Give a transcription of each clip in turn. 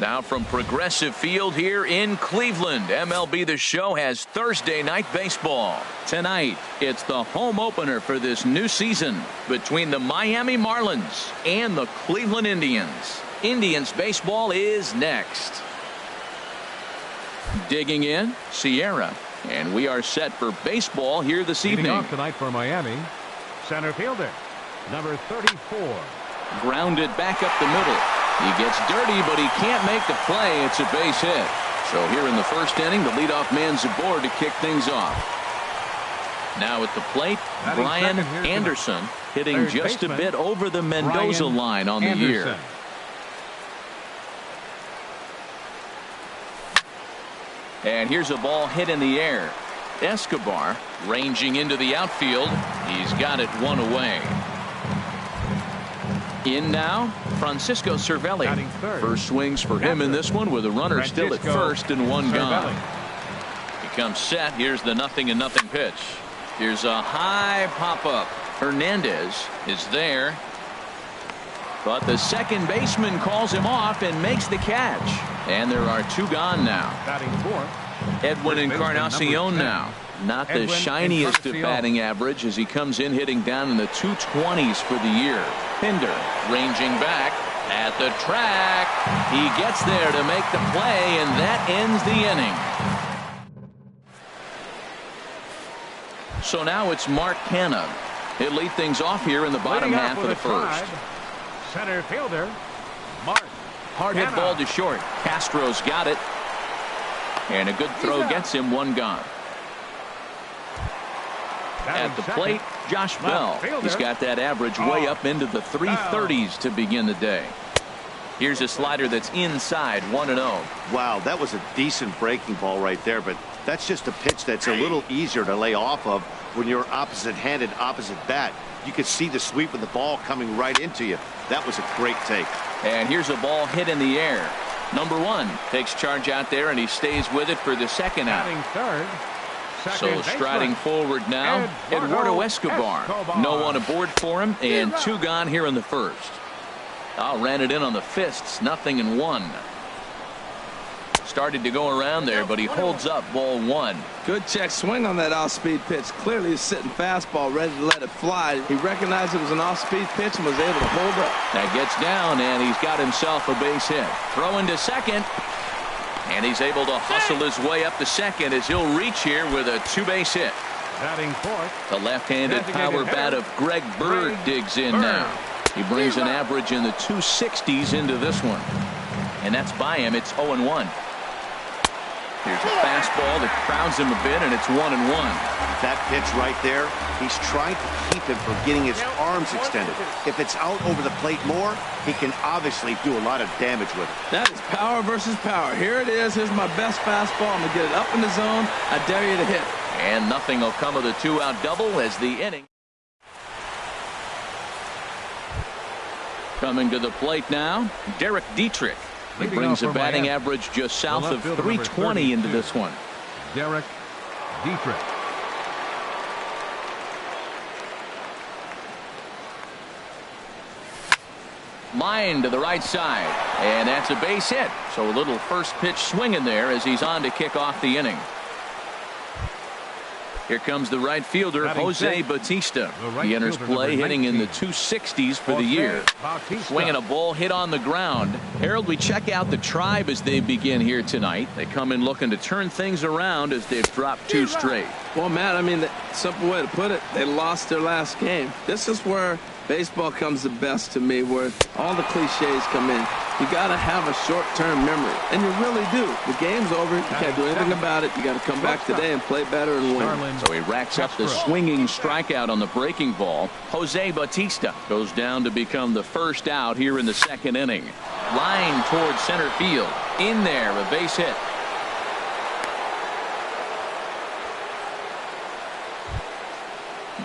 Now from Progressive Field here in Cleveland, MLB The Show has Thursday night baseball. Tonight, it's the home opener for this new season between the Miami Marlins and the Cleveland Indians. Indians baseball is next. Digging in, Sierra. And we are set for baseball here this evening. Leading off tonight for Miami, center fielder, number 34. Grounded back up the middle. He gets dirty, but he can't make the play. It's a base hit. So here in the first inning, the leadoff man's aboard to kick things off. Now at the plate, Brian Anderson hitting just a bit over the Mendoza line on the year. And here's a ball hit in the air. Escobar ranging into the outfield. He's got it one away. In now, Francisco Cervelli. First swings for him in this one with a runner still at first and one gone. He comes set. Here's the 0-0 pitch. Here's a high pop-up. Hernandez is there. But the second baseman calls him off and makes the catch. And there are two gone now. Edwin Encarnacion now. Not the shiniest of batting average as he comes in hitting down in the 220s for the year. Pinder ranging back at the track. He gets there to make the play, and that ends the inning. So now it's Mark Canha. He'll lead things off here in the bottom half of the first. Center fielder, Mark. Hard hit ball to short. Castro's got it. And a good throw gets him one gone. At the plate, Josh Bell. He's got that average way up into the 330s to begin the day. Here's a slider that's inside, 1-0. Wow, that was a decent breaking ball right there, but that's just a pitch that's a little easier to lay off of when you're opposite-handed, opposite bat. You could see the sweep of the ball coming right into you. That was a great take. And here's a ball hit in the air. Number 1 takes charge out there, and he stays with it for the second out. So striding forward now, Eduardo Escobar. No one aboard for him, and two gone here in the first. Ran it in on the fists, 0-1. Started to go around there, but he holds up ball 1. Good check swing on that off-speed pitch. Clearly he's sitting fastball, ready to let it fly. He recognized it was an off-speed pitch and was able to hold up. That gets down, and he's got himself a base hit. Throwing to second. And he's able to hustle his way up to second as he'll reach here with a two-base hit. The left-handed power bat of Greg Bird digs in now. He brings an average in the 260s into this one. And that's by him. It's 0-1. Here's a fastball that crowds him a bit, and it's 1-1. That pitch right there, he's trying to keep him from getting his arms extended. If it's out over the plate more, he can obviously do a lot of damage with it. That is power versus power. Here it is. Here's my best fastball. I'm going to get it up in the zone. I dare you to hit. And nothing will come of the two-out double as the inning. Coming to the plate now, Derek Dietrich. He brings a batting average just south of 320 into this one. Derek Dietrich. Line to the right side, and that's a base hit. So a little first pitch swing in there as he's on to kick off the inning. Here comes the right fielder, Jose Bautista. He enters play hitting in the 260s for the year. Swinging a ball hit on the ground. Harold, we check out the Tribe as they begin here tonight. They come in looking to turn things around as they've dropped two straight. Well, Matt, I mean, the simple way to put it, they lost their last game. This is where baseball comes the best to me, where all the cliches come in. You got to have a short-term memory, and you really do. The game's over. You can't do anything about it. You got to come back today and play better and win. So he racks up the swinging strikeout on the breaking ball. Jose Bautista goes down to become the first out here in the second inning. Line towards center field. In there, a base hit.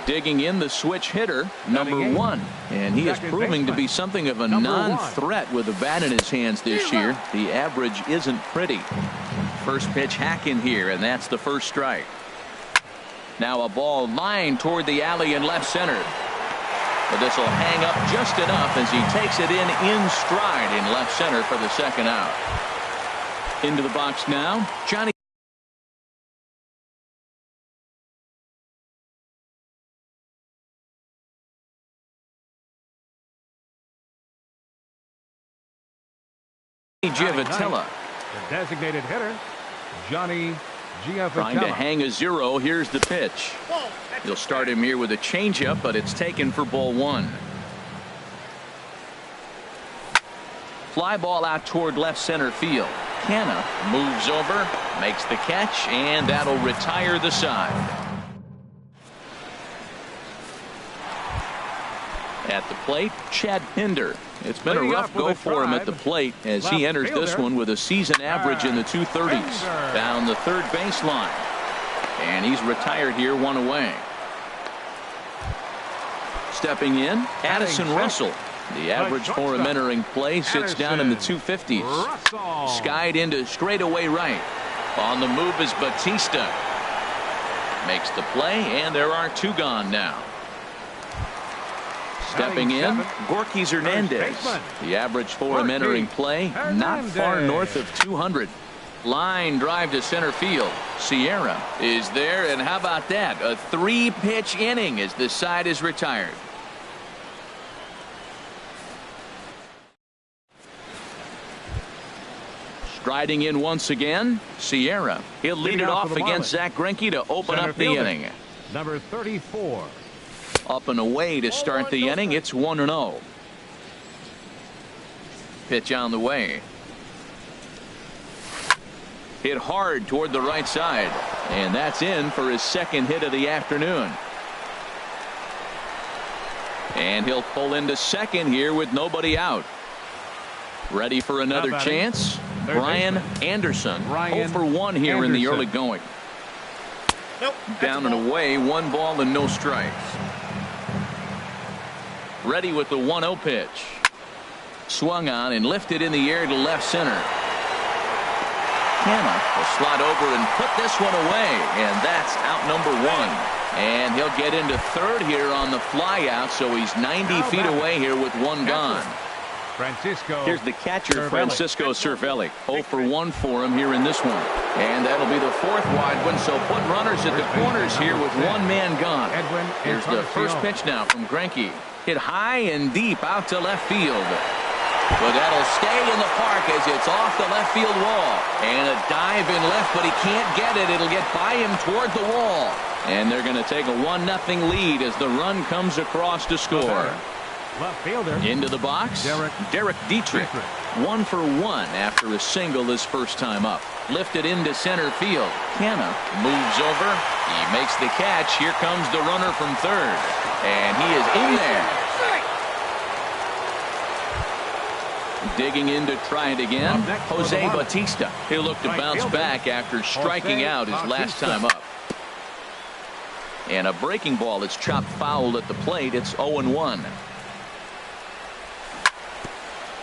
Digging in the switch hitter, number 1. And he is proving to be something of a non-threat with a bat in his hands this year. The average isn't pretty. First pitch hack in here, and that's the first strike. Now a ball lined toward the alley in left center. But this will hang up just enough as he takes it in stride in left center for the second out. Into the box now, Johnny Giavotella. The designated hitter, Johnny Giavotella. Trying to hang a 0. Here's the pitch. He'll start him here with a changeup, but it's taken for ball 1. Fly ball out toward left center field. Canna moves over, makes the catch, and that'll retire the side. At the plate, Chad Pinder. It's been a rough go for him at the plate as he enters this one with a season average in the 230s. Down the third baseline. And he's retired here, 1 away. Stepping in, Addison Russell. The average for him entering play sits down in the 250s. Skied into straightaway right. On the move is Batista. Makes the play, and there are 2 gone now. Stepping in, Gorky Hernandez. The average for him entering play, not far north of 200. Line drive to center field. Sierra is there, and how about that? A 3-pitch inning as this side is retired. Striding in once again, Sierra. He'll lead it off against Zach Greinke to open up the inning. Number 34. Up and away to start the inning. It's 1-0. Pitch on the way. Hit hard toward the right side. And that's in for his second hit of the afternoon. And he'll pull into second here with nobody out. Ready for another chance. Brian Anderson. 0 for 1 here in the early going. Down and away. 1 ball and no strikes. Ready with the 1-0 pitch. Swung on and lifted in the air to left center. Canna will slide over and put this one away, and that's out number 1. And he'll get into third here on the fly out, so he's 90 feet away here with 1 gone. Here's the catcher, Francisco Cervelli. 0 for 1 for him here in this one. And that'll be the 4th wide one, so put runners at the corners here with 1 man gone. Here's the first pitch now from Greinke. Hit high and deep out to left field. But that'll stay in the park as it's off the left field wall. And a dive in left, but he can't get it. It'll get by him toward the wall. And they're going to take a 1-0 lead as the run comes across to score. Left fielder. Into the box, Derek Dietrich. 1 for 1 after a single his first time up. Lifted into center field. Canna moves over. He makes the catch. Here comes the runner from third. And he is in there. Digging in to try it again. Jose Batista. He'll look to bounce back after striking out his last time up. And a breaking ball that's chopped foul at the plate. It's 0-1.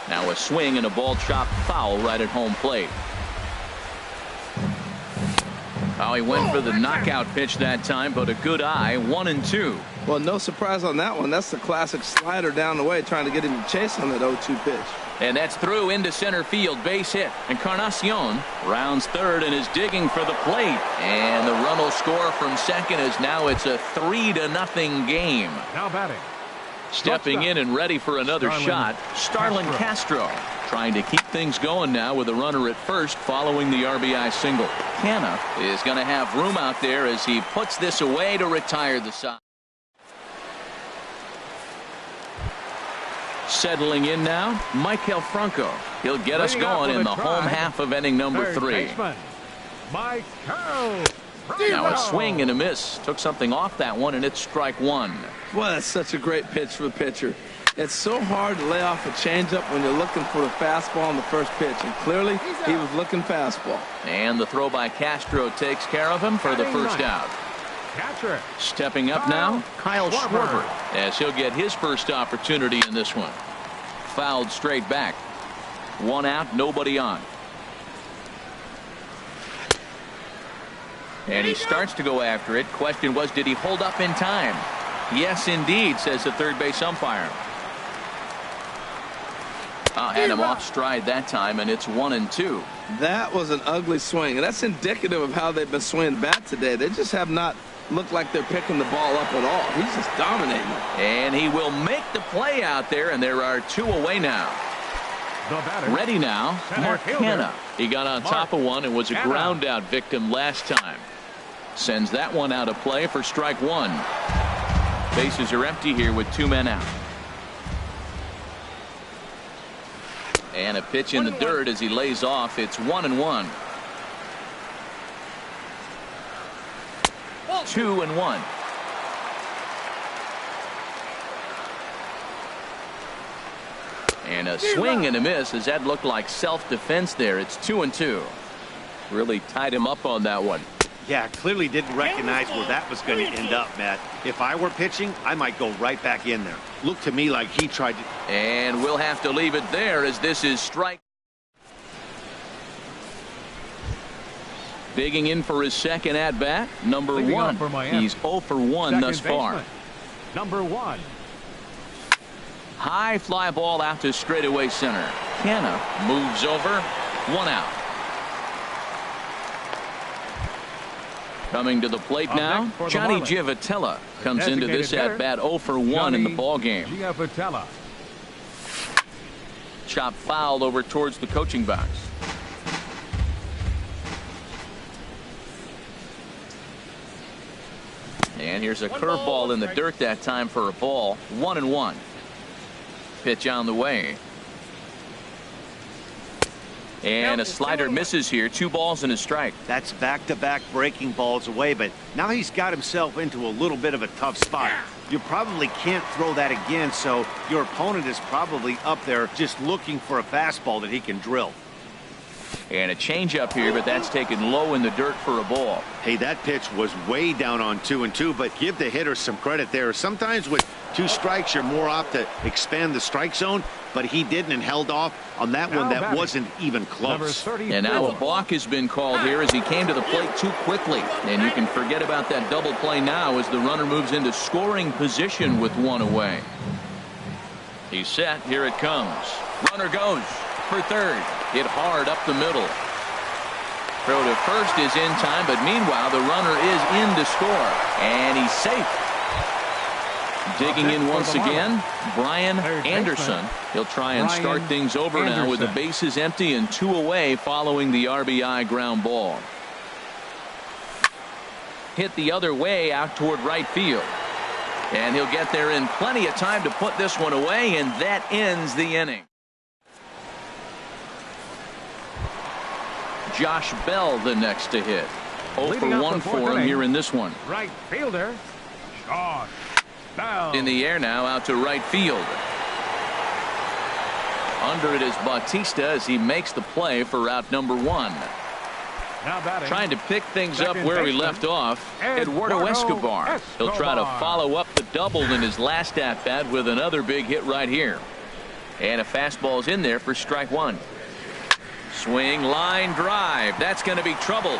Now a swing and a ball chopped foul right at home plate. Oh, he went for the knockout pitch that time, but a good eye. 1-2. Well, no surprise on that one. That's the classic slider down the way, trying to get him to chase on that 0-2 pitch. And that's through into center field. Base hit. Encarnacion rounds third and is digging for the plate. And the run will score from second as now it's a 3-0 game. Now batting. Stepping in and ready for another shot, Starlin Castro. Trying to keep things going now with a runner at first following the RBI single. Canna is going to have room out there as he puts this away to retire the side. Settling in now, Michael Franco. He'll get us going in the home half of inning number 3. Now a swing and a miss. Took something off that one, and it's strike 1. Well, that's such a great pitch for the pitcher. It's so hard to lay off a changeup when you're looking for the fastball on the first pitch, and clearly he was looking fastball. And the throw by Castro takes care of him for the first out. Stepping up now, Kyle Schwarber, as he'll get his first opportunity in this one. Fouled straight back. 1 out, nobody on. And he starts to go after it. Question was, did he hold up in time? Yes, indeed, says the third base umpire. Had him off stride that time, and it's 1-2. That was an ugly swing, and that's indicative of how they've been swinging bat today. They just have not looked like they're picking the ball up at all. He's just dominating. And he will make the play out there, and there are 2 away now. Ready now, Mark Hanna. He got on top of one and was a ground out victim last time. Sends that one out of play for strike 1. Bases are empty here with 2 men out. And a pitch in the dirt as he lays off. It's 1-1. 2-1. And a swing and a miss as that looked like self-defense there. It's 2-2. Really tied him up on that one. Yeah, clearly didn't recognize where that was going to end up, Matt. If I were pitching, I might go right back in there. Looked to me like he tried to. And we'll have to leave it there as this is strike. Digging in for his second at-bat, number 1. He's 0 for 1 thus far. Number 1. High fly ball out to straightaway center. Hanna moves over. 1 out. Coming to the plate now, Johnny Giavotella comes into this at-bat 0 for 1 in the ballgame. Chop foul over towards the coaching box. And here's a curveball in the dirt that time for a ball. 1-1. Pitch on the way. And a slider misses here. 2 balls and a strike. That's back-to-back breaking balls away, but now he's got himself into a little bit of a tough spot. You probably can't throw that again, so your opponent is probably up there just looking for a fastball that he can drill. And a changeup here, but that's taken low in the dirt for a ball. Hey, that pitch was way down on 2-2, but give the hitter some credit there. Sometimes with 2 strikes, you're more apt to expand the strike zone, but he didn't and held off on that one that wasn't even close. And now a balk has been called here as he came to the plate too quickly. And you can forget about that double play now as the runner moves into scoring position with 1 away. He's set. Here it comes. Runner goes for third. Hit hard up the middle. Throw to first is in time, but meanwhile the runner is in to score. And he's safe. Digging in once again, Brian Anderson. He'll try and start things over now with the bases empty and 2 away following the RBI ground ball. Hit the other way out toward right field. And he'll get there in plenty of time to put this one away, and that ends the inning. Josh Bell the next to hit. 0 for 1 for him here in this one. Right fielder, Josh Bell. In the air now out to right field. Under it is Bautista as he makes the play for out number 1. Trying to pick things up where he left off, Eduardo Escobar. He'll try to follow up the double in his last at-bat with another big hit right here. And a fastball's in there for strike 1. Swing, line drive. That's going to be trouble.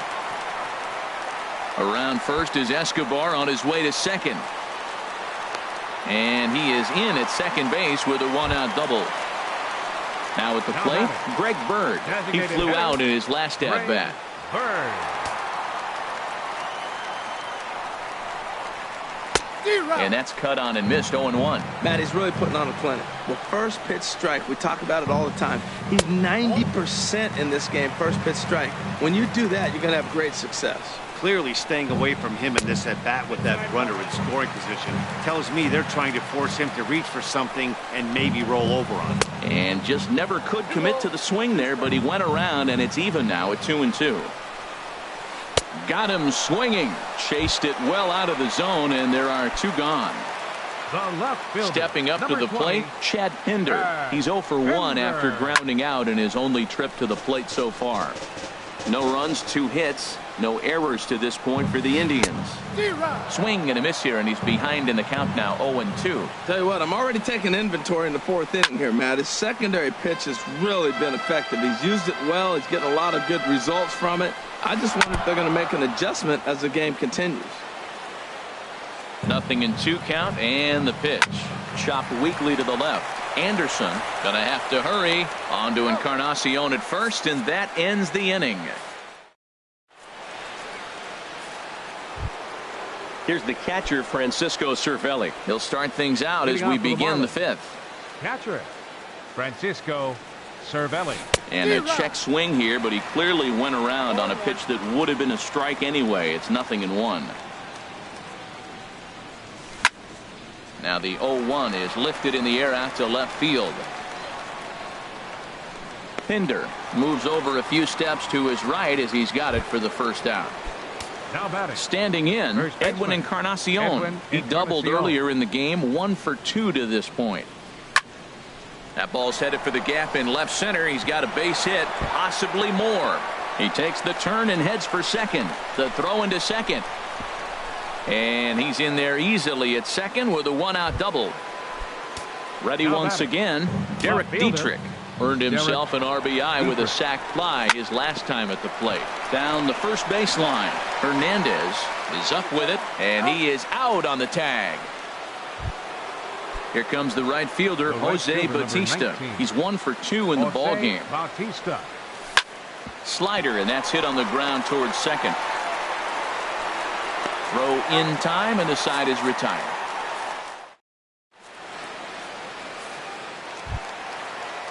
Around first is Escobar on his way to second. And he is in at second base with a 1-out double. Now at the plate, Greg Bird. He flew out in his last at-bat. And that's cut on and missed. 0-1. Matt, he's really putting on a clinic. The first pitch strike, we talk about it all the time. He's 90% in this game, first pitch strike. When you do that, you're going to have great success. Clearly staying away from him in this at-bat with that runner in scoring position tells me they're trying to force him to reach for something and maybe roll over on it. And just never could commit to the swing there, but he went around, and it's even now at 2-2. Got him swinging. Chased it well out of the zone, and there are 2 gone. Stepping up to the plate, Chad Pinder. He's 0 for 1 after grounding out in his only trip to the plate so far. No runs, 2 hits, no errors to this point for the Indians. Swing and a miss here, and he's behind in the count now, 0-2. Tell you what, I'm already taking inventory in the 4th inning here, Matt. His secondary pitch has really been effective. He's used it well. He's getting a lot of good results from it. I just wonder if they're going to make an adjustment as the game continues. 0-2 count, and the pitch. Chopped weakly to the left. Anderson gonna have to hurry. On to Encarnacion at first, and that ends the inning. Here's the catcher, Francisco Cervelli. He'll start things out as we begin the fifth. Catcher, Francisco Cervelli. And a check swing here, but he clearly went around on a pitch that would have been a strike anyway. It's 0-1. Now the 0-1 is lifted in the air out to left field. Pinder moves over a few steps to his right as he's got it for the first out. Now batting. Standing in, Edwin Encarnacion. He doubled earlier in the game, 1 for 2 to this point. That ball's headed for the gap in left center. He's got a base hit, possibly more. He takes the turn and heads for second. The throw into second. And he's in there easily at second with a 1-out double. Ready once again, Derek Dietrich. Earned himself an RBI with a sac fly his last time at the plate. Down the first baseline. Hernandez is up with it, and he is out on the tag. Here comes the right fielder, Jose Bautista. He's 1 for 2 in the ball game. Slider, and that's hit on the ground towards second. Throw in time, and the side is retired.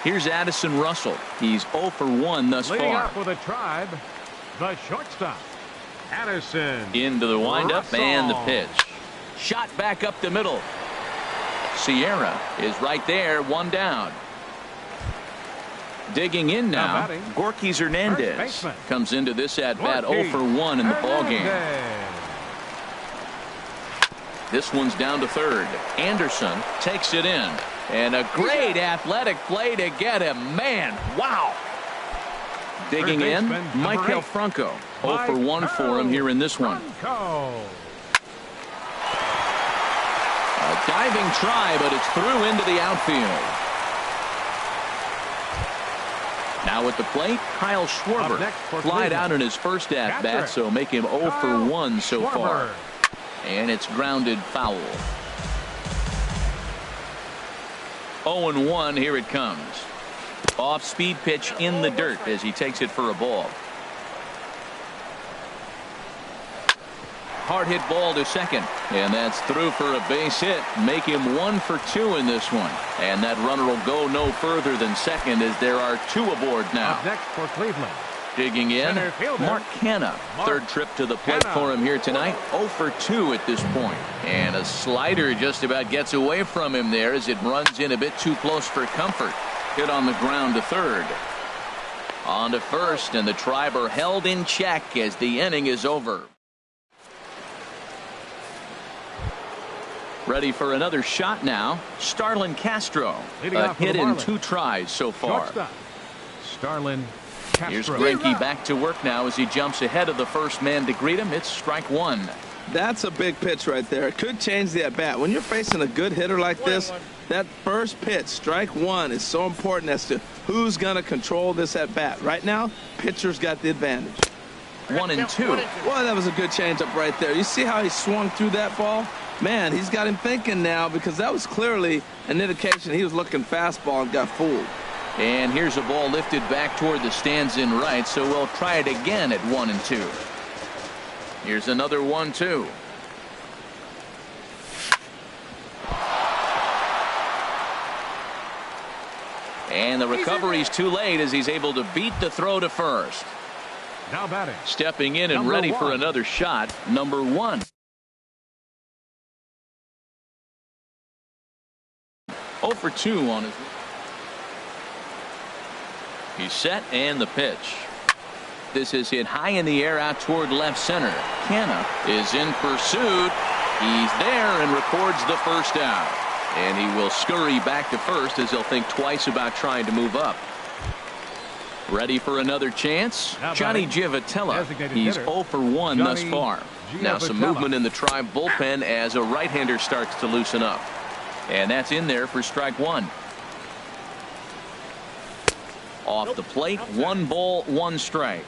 Here's Addison Russell. He's 0 for 1 thus far. Leading off for the Tribe, the shortstop, Addison. Into the windup Russell. And the pitch. Shot back up the middle. Sierra is right there, 1 down. Digging in now, Gorky Hernandez comes into this at bat 0 for 1 in the ball game. This one's down to third. Anderson takes it in. And a great athletic play to get him. Man, wow. Digging in, Michael Franco. 0 for 1 for him here in this one. A diving try, but it's through into the outfield. Now at the plate, Kyle Schwarber. Flied out in his first at-bat, so make him 0 for 1 so far. And it's grounded foul. 0-1, here it comes. Off-speed pitch in the dirt as he takes it for a ball. Hard hit ball to second, and that's through for a base hit. Make him 1 for 2 in this one. And that runner will go no further than second as there are 2 aboard now. Up next for Cleveland. Digging in, Mark Canha. Third trip to the plate for him here tonight. 0 for 2 at this point. And a slider just about gets away from him there as it runs in a bit too close for comfort. Hit on the ground to third. On to first, and the Tribe are held in check as the inning is over. Ready for another shot now. Starlin Castro. A hit in 2 tries so far. Starlin Castro. Here's Greinke back to work now as he jumps ahead of the first man to greet him. It's strike 1. That's a big pitch right there. It could change the at-bat. When you're facing a good hitter like this, that first pitch, strike 1, is so important as to who's going to control this at-bat. Right now, pitcher's got the advantage. 1-2. Well, that was a good changeup right there. You see how he swung through that ball? Man, he's got him thinking now because that was clearly an indication he was looking fastball and got fooled. And here's a ball lifted back toward the stands in right, so we'll try it again at 1-2. Here's another 1-2. And the recovery's too late as he's able to beat the throw to first. Now batting. Stepping in and ready for another shot, number 1. 0 for 2 on his. He's set, and the pitch. This is hit high in the air out toward left center. Canha is in pursuit. He's there and records the first out. And he will scurry back to first as he'll think twice about trying to move up. Ready for another chance? Johnny Giavotella. He's 0 for 1 thus far. Now some movement in the Tribe bullpen as a right-hander starts to loosen up. And that's in there for strike 1. Off the plate, 1 ball, 1 strike.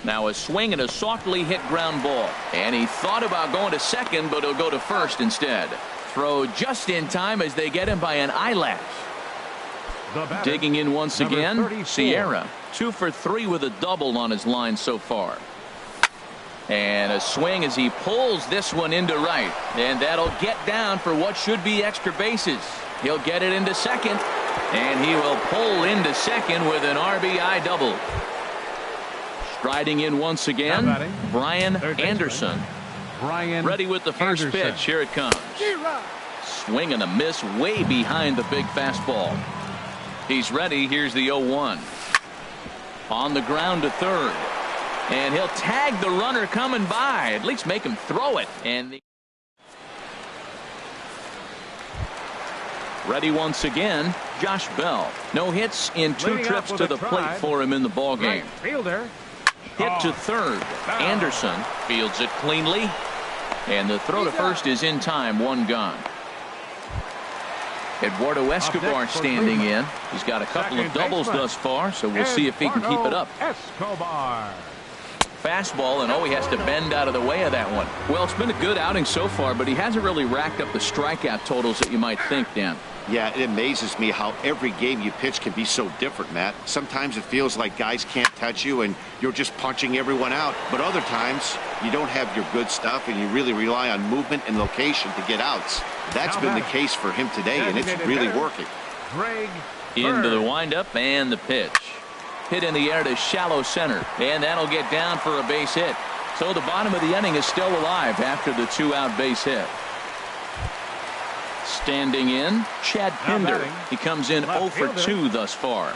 Now a swing and a softly hit ground ball. And he thought about going to second, but he'll go to first instead. Throw just in time as they get him by an eyelash. Digging in once again, Sierra. 2 for 3 with a double on his line so far. And a swing as he pulls this one into right. And that'll get down for what should be extra bases. He'll get it into second. And he will pull into second with an RBI double. Striding in once again, Brian Anderson. Ready with the first pitch. Here it comes. Swing and a miss way behind the big fastball. He's ready. Here's the 0-1. On the ground to third. And he'll tag the runner coming by. At least make him throw it. And ready once again, Josh Bell. No hits in 2 trips to the plate for him in the ballgame. Hit to third. Anderson fields it cleanly. And the throw to first is in time. 1 gone. Eduardo Escobar standing in. He's got a couple of doubles thus far, so we'll see if he can keep it up. Fastball, and he has to bend out of the way of that one. Well, it's been a good outing so far, but he hasn't really racked up the strikeout totals that you might think, Dan. Yeah, it amazes me how every game you pitch can be so different, Matt. Sometimes it feels like guys can't touch you and you're just punching everyone out. But other times you don't have your good stuff and you really rely on movement and location to get outs. That's been the case for him today, and it's really working. Into the windup and the pitch. Hit in the air to shallow center, and that'll get down for a base hit. So the bottom of the inning is still alive after the 2-out base hit. Standing in, Chad Pinder. He comes in 0 for 2 thus far.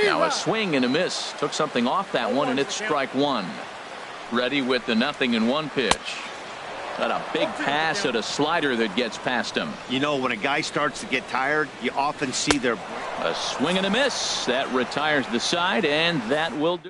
Now a swing and a miss. Took something off that one, and it's strike 1. Ready with the 0-1 pitch. Got a big pass at a slider that gets past him. You know, when a guy starts to get tired, you often see their... A swing and a miss. That retires the side, and that will do.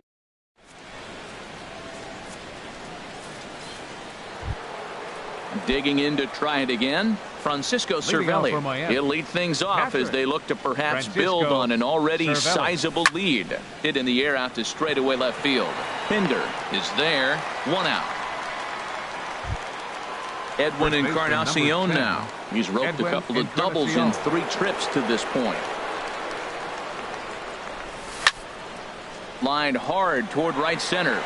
Digging in to try it again, Francisco Cervelli. He'll lead things off as they look to perhaps build on an already sizable lead. Hit in the air out to straightaway left field. Pinder is there. 1 out. Edwin Encarnacion now. He's roped a couple of doubles in 3 trips to this point. Lined hard toward right center.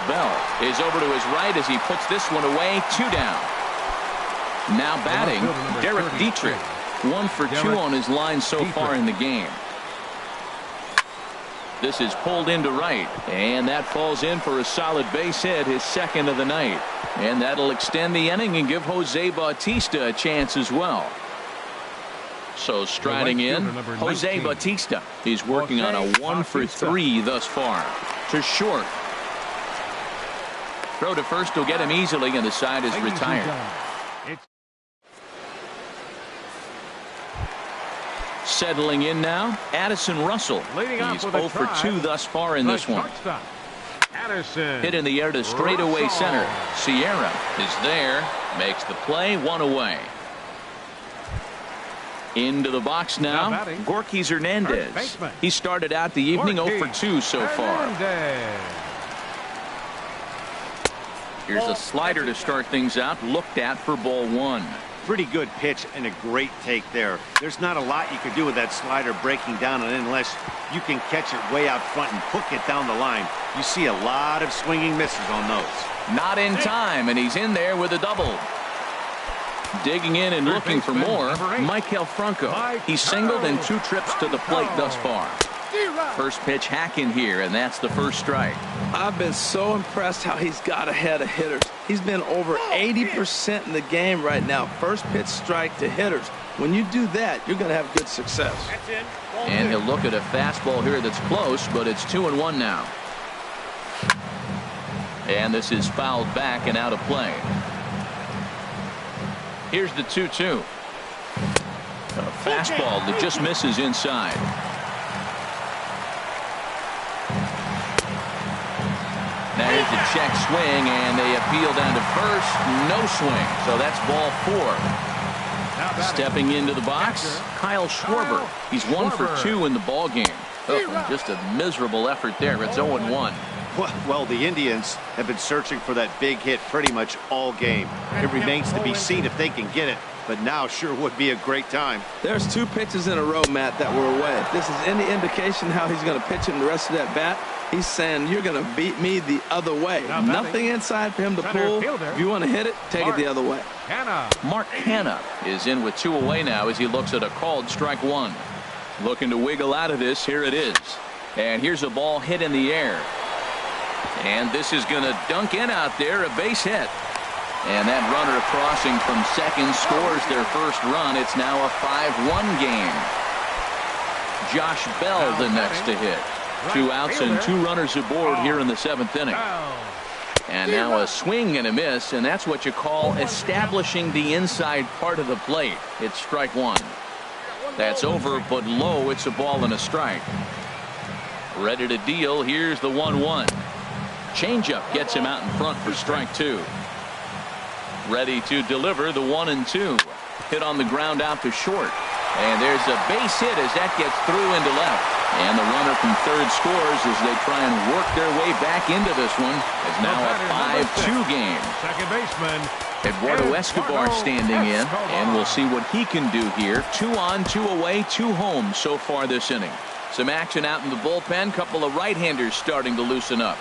Bell is over to his right as he puts this one away. 2 down. Now batting, Derek Dietrich. 1 for 2 on his line so far in the game. This is pulled into right, and that falls in for a solid base hit, his 2nd of the night. And that'll extend the inning and give Jose Bautista a chance as well. So striding in, Jose Bautista. He's working on a 1 for 3 thus far. To short. Throw to first will get him easily, and the side is retired. Settling in now, Addison Russell. He's 0 for 2 thus far in this one. Hit in the air to straightaway center. Sierra is there, makes the play, 1 away. Into the box now, Gorkys Hernandez. He started out the evening 0 for 2 so far. Here's a slider to start things out, looked at for ball 1. Pretty good pitch and a great take there. There's not a lot you can do with that slider breaking down and unless you can catch it way out front and hook it down the line. You see a lot of swinging misses on those. Not in time, and he's in there with a double. Digging in and looking for more, Maikel Franco. He's singled in 2 trips to the plate thus far. First pitch hack in here, and that's the first strike. I've been so impressed how he's got ahead of hitters. He's been over 80% in the game right now. First pitch strike to hitters. When you do that, you're going to have good success. And he'll look at a fastball here that's close, but it's 2-1 now. And this is fouled back and out of play. Here's the 2-2. A fastball that just misses inside. Now here's the check swing, and they appeal down to first. No swing, so that's ball 4. Stepping into the box, Kyle Schwarber. He's 1 for 2 in the ball game. Oh, just a miserable effort there. It's 0-1. Well, the Indians have been searching for that big hit pretty much all game. It remains to be seen if they can get it, but now sure would be a great time. There's 2 pitches in a row, Matt, that were away. If this is any indication how he's going to pitch him the rest of that bat, he's saying you're going to beat me the other way. Nothing inside for him to pull. If you want to hit it, take it the other way. Mark Hanna is in with 2 away now as he looks at a called strike 1. Looking to wiggle out of this. Here it is. And here's a ball hit in the air. And this is going to dunk in out there, a base hit. And that runner crossing from second scores their first run. It's now a 5-1 game. Josh Bell the next to hit. 2 outs and 2 runners aboard here in the 7th inning. And now a swing and a miss, and that's what you call establishing the inside part of the plate. It's strike 1. That's over, but low. It's a ball and a strike. Ready to deal. Here's the 1-1. Changeup gets him out in front for strike 2. Ready to deliver the 1-2. Hit on the ground out to short. And there's a base hit as that gets through into left. And the runner from third scores as they try and work their way back into this one. It's now a 5-2 game. Second baseman Eduardo Escobar standing in, and we'll see what he can do here. 2 on, 2 away, 2 home so far this inning. Some action out in the bullpen. Couple of right-handers starting to loosen up.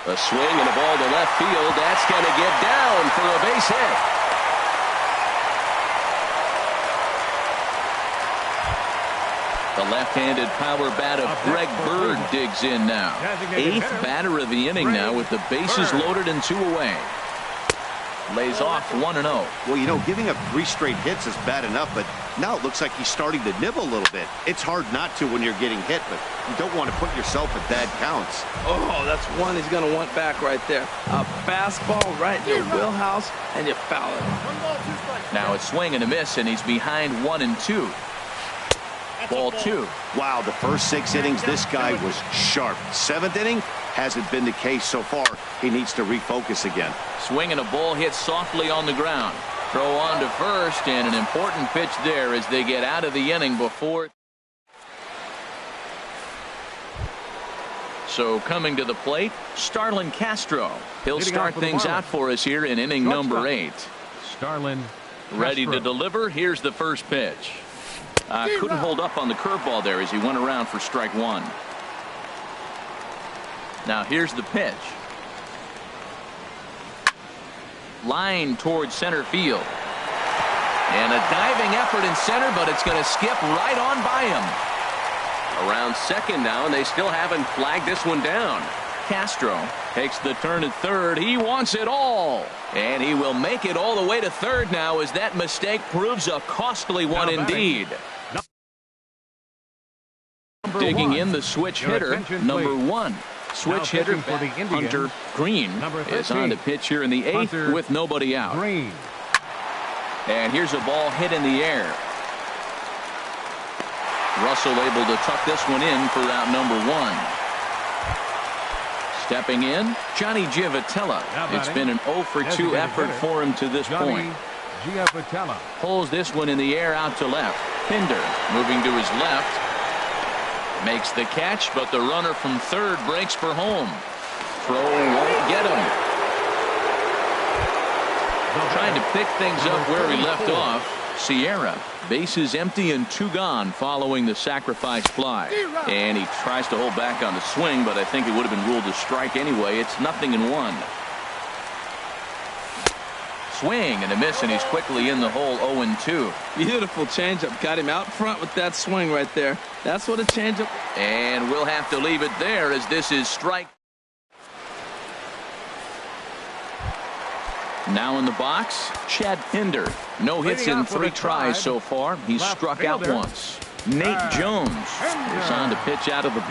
A swing and a ball to left field. That's going to get down for a base hit. The left-handed power bat of Greg Bird digs in now. 8th batter of the inning now with the bases loaded and 2 away. Lays off 1-0. Well, you know, giving up 3 straight hits is bad enough, but now it looks like he's starting to nibble a little bit. It's hard not to when you're getting hit, but you don't want to put yourself at bad counts. Oh, that's one he's going to want back right there. A fastball right in your wheelhouse, and you foul it. Now it's swing and a miss, and he's behind 1-2. Ball 2. Wow, the first 6 innings, this guy was sharp. 7th inning, hasn't been the case so far. He needs to refocus again. Swing and a ball hit softly on the ground. Throw on to first, and an important pitch there as they get out of the inning before. So coming to the plate, Starlin Castro. He'll start things out for us here in inning number 8. Starlin ready to deliver. Here's the first pitch. Couldn't hold up on the curveball there as he went around for strike 1. Now here's the pitch. Line towards center field. And a diving effort in center, but it's going to skip right on by him. Around second now, and they still haven't flagged this one down. Castro takes the turn at third. He wants it all. And he will make it all the way to third now as that mistake proves a costly one indeed. Digging in the switch hitter, number 1. Switch hitter Hunter Green is on to pitch here in the 8th with nobody out. And here's a ball hit in the air. Russell able to tuck this one in for out number 1. Stepping in, Johnny Giavotella. It's been an 0 for 2 effort for him to this point. Pulls this one in the air out to left. Pinder moving to his left. Makes the catch, but the runner from third breaks for home. Throw won't get him. Trying to pick things up where he left off. Sierra, bases empty and 2 gone following the sacrifice fly. And he tries to hold back on the swing, but I think it would have been ruled a strike anyway. It's 0-1. Swing and a miss, and he's quickly in the hole. 0-2. Beautiful changeup. Got him out front with that swing right there. That's what a changeup. And we'll have to leave it there as this is strike. Now in the box, Chad Pinder. No hits in 3 tries so far. He's struck out once. Nate Jones is on to pitch out of the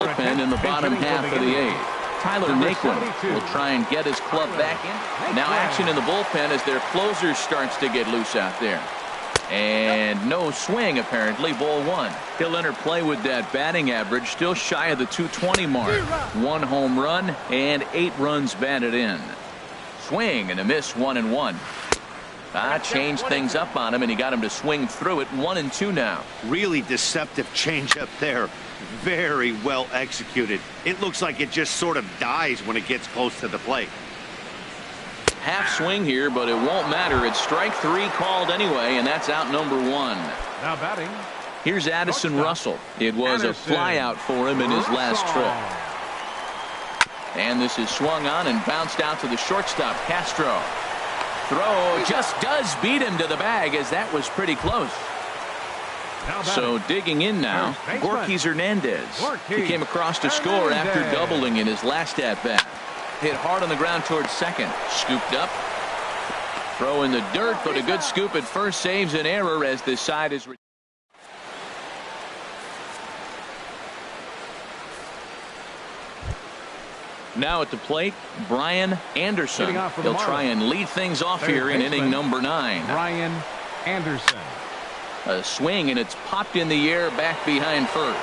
bullpen in the bottom half of the 8th. Tyler Naquin will try and get his club back in. Now action in the bullpen as their closer starts to get loose out there. And no swing apparently. Ball 1. He'll enter play with that batting average still shy of the 220 mark. 1 home run and 8 runs batted in. Swing and a miss. 1-1. Changed things up on him, and he got him to swing through it. 1-2 now. Really deceptive changeup there. Very well executed. It looks like it just sort of dies when it gets close to the plate. Half swing here, but it won't matter. It's strike 3 called anyway, and that's out number 1. Now batting. Here's Addison Russell. It was a flyout for him in his last trip. And this is swung on and bounced out to the shortstop, Castro. Throw just does beat him to the bag, as that was pretty close. So digging in now, Gorky Hernandez. He came across to score after doubling in his last at-bat. Hit hard on the ground towards second. Scooped up. Throw in the dirt, but a good scoop at first saves an error as this side is. Now at the plate, Brian Anderson. He'll try and lead things off here in inning number 9. Brian Anderson. A swing, and it's popped in the air back behind first.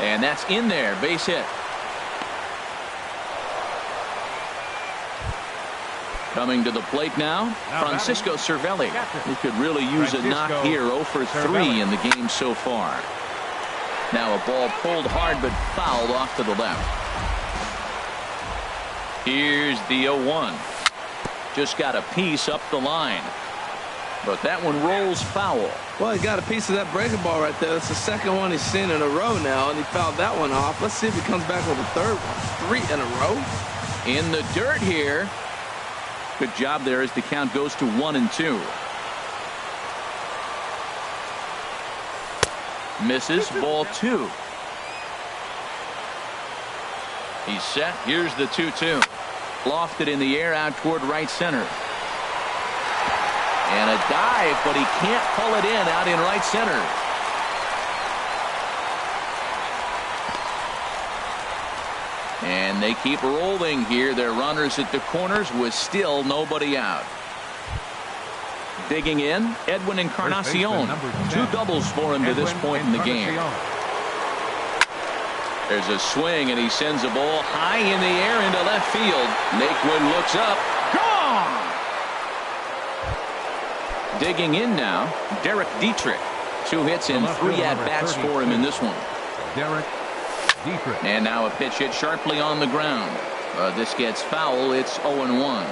And that's in there. Base hit. Coming to the plate now, Francisco Cervelli. He could really use a knock here. 0 for 3 in the game so far. Now a ball pulled hard but fouled off to the left. Here's the 0-1. Just got a piece up the line. But that one rolls foul. Well, he got a piece of that breaking ball right there. That's the second one he's seen in a row now, and he fouled that one off. Let's see if he comes back with a third one. 3 in a row. In the dirt here. Good job there as the count goes to 1-2. Misses, ball 2. He's set. Here's the 2-2. Lofted in the air out toward right center. And a dive, but he can't pull it in out in right center. And they keep rolling here. Their runners at the corners with still nobody out. Digging in, Edwin Encarnacion. 2 doubles for him to this point in the game. There's a swing, and he sends a ball high in the air into left field. Naquin looks up. Gone! Digging in now, Derek Dietrich. 2 hits and 3 at-bats for him in this one. Derek Dietrich. And now a pitch hit sharply on the ground. This gets foul. It's 0-1.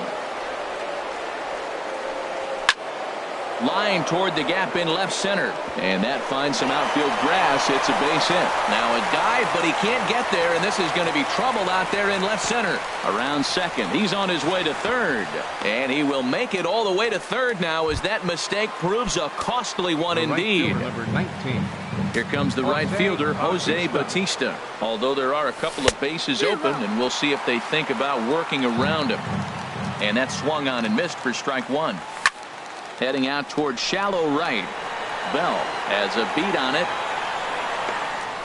Line toward the gap in left center. And that finds some outfield grass. It's a base hit. Now a dive, but he can't get there, and this is going to be trouble out there in left center. Around second. He's on his way to third. And he will make it all the way to third now, as that mistake proves a costly one indeed. Number 19. Here comes the right fielder, Jose Bautista. Although there are a couple of bases open, and we'll see if they think about working around him. And that swung on and missed for strike 1. Heading out toward shallow right. Bell has a beat on it.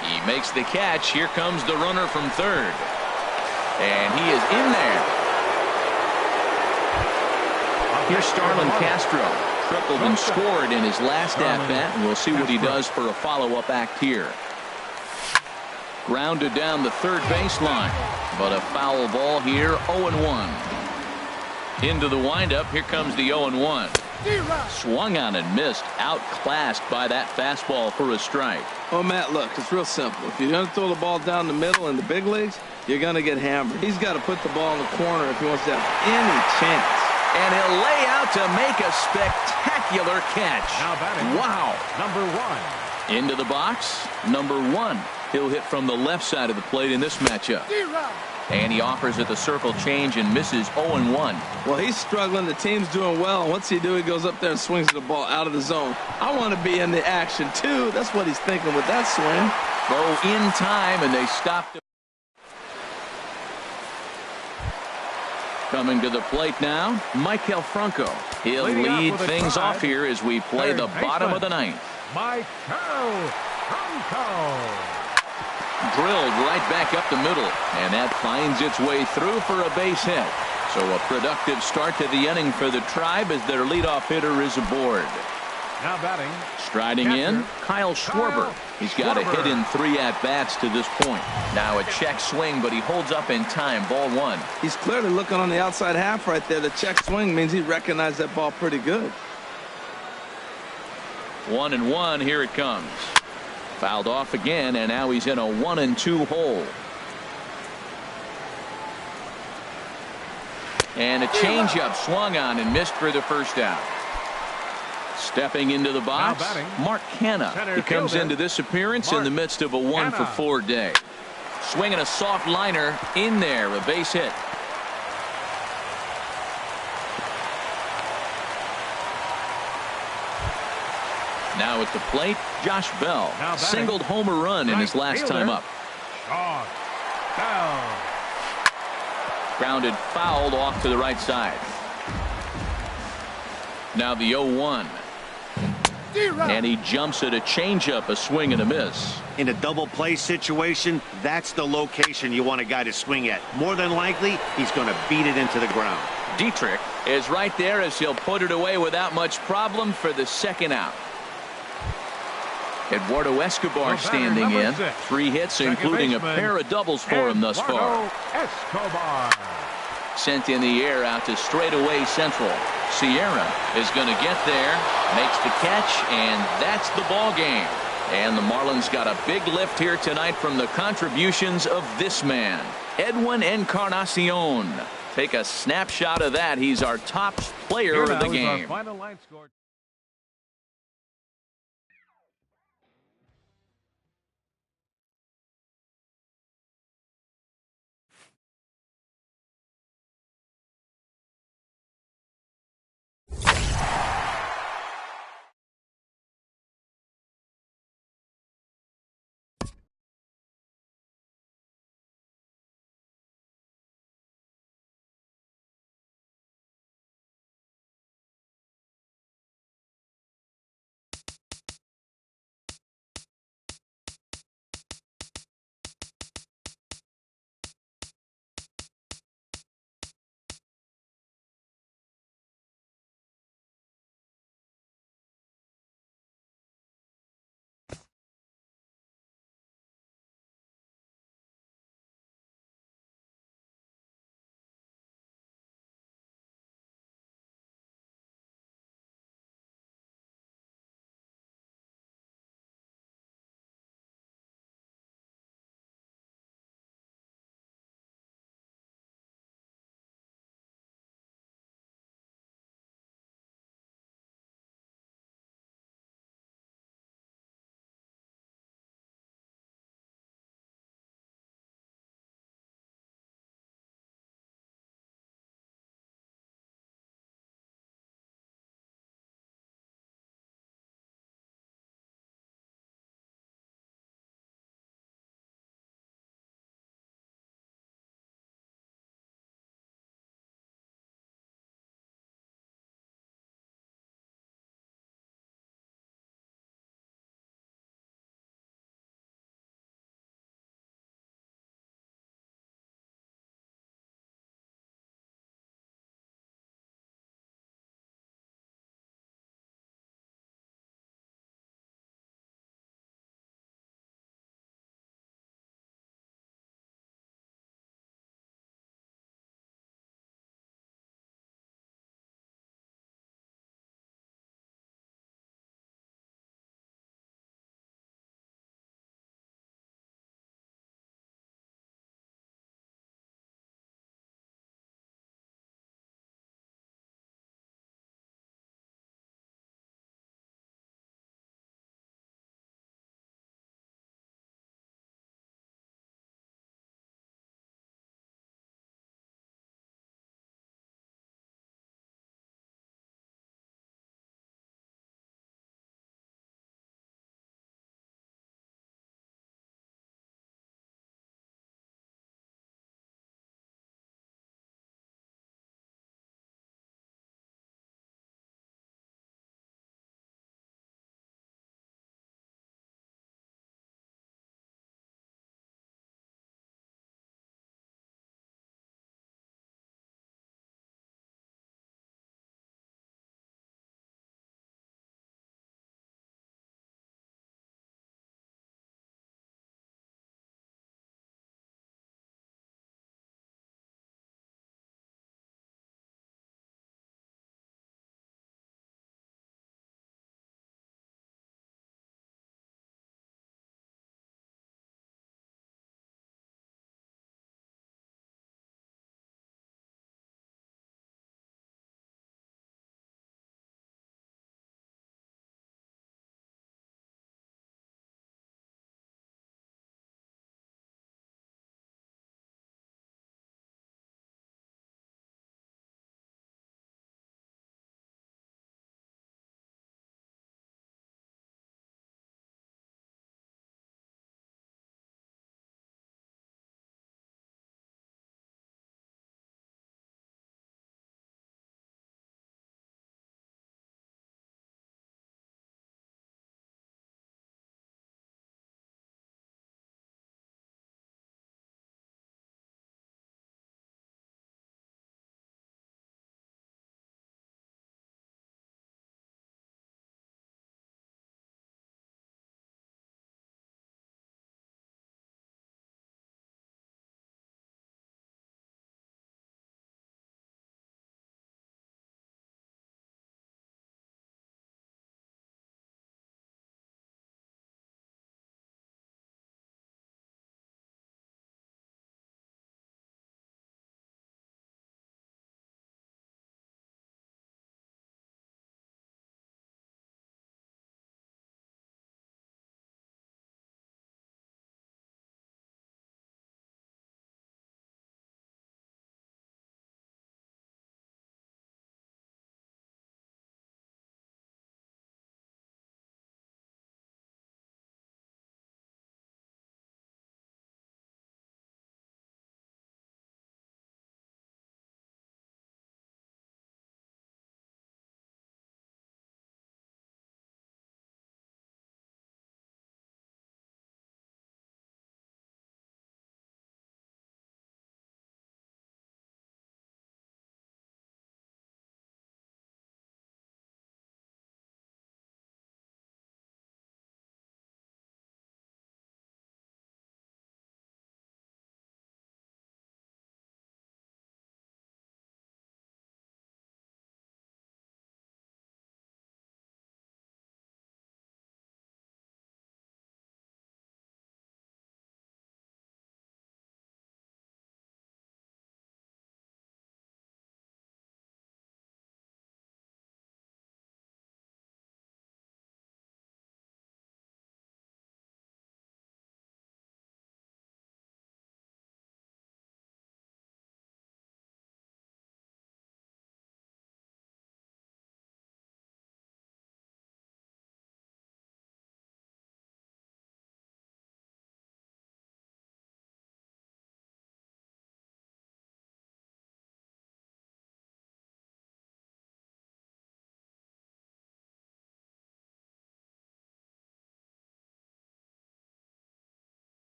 He makes the catch. Here comes the runner from third. And he is in there. Here's Starlin Castro. Tripled and scored in his last at-bat, and we'll see what he does for a follow-up act here. Grounded down the third baseline, but a foul ball here. 0-1. Into the windup. Here comes the 0-1. Swung on and missed. Outclassed by that fastball for a strike. Oh, Matt, look, it's real simple. If you're going to throw the ball down the middle in the big leagues, you're going to get hammered. He's got to put the ball in the corner if he wants to have any chance. And he'll lay out to make a spectacular catch. Now batting. Wow. Number 1. Into the box. Number 1. He'll hit from the left side of the plate in this matchup. And he offers it the circle change and misses. 0-1. Well, he's struggling. The team's doing well. What's he do? He goes up there and swings the ball out of the zone. I want to be in the action, too. That's what he's thinking with that swing. Throw in time, and they stopped it. Coming to the plate now, Michael Franco. He'll lead things off here as we play the bottom of the ninth. Michael Franco. Drilled right back up the middle, and that finds its way through for a base hit. So a productive start to the inning for the Tribe as their leadoff hitter is aboard. Now batting. Striding in, Kyle Schwarber. He's got a hit in 3 at-bats to this point. Now a check swing, but he holds up in time. Ball 1. He's clearly looking on the outside half right there. The check swing means he recognized that ball pretty good. 1-1. Here it comes. Fouled off again, and now he's in a 1-2 hole. And a changeup swung on and missed for the first out. Stepping into the box, Mark Canha. He comes into this appearance in the midst of a 1-for-4 day. Swinging a soft liner in there, a base hit. Now at the plate, Josh Bell singled home a run in his last time up. Grounded fouled off to the right side. Now the 0-1. And he jumps at a changeup, a swing and a miss. In a double play situation, that's the location you want a guy to swing at. More than likely, he's going to beat it into the ground. Dietrich is right there as he'll put it away without much problem for the second out. Eduardo Escobar standing in. 3 hits, including a pair of doubles for him thus far. Sent in the air out to straightaway central. Sierra is going to get there, makes the catch, and that's the ball game. And the Marlins got a big lift here tonight from the contributions of this man, Edwin Encarnacion. Take a snapshot of that. He's our top player of the game.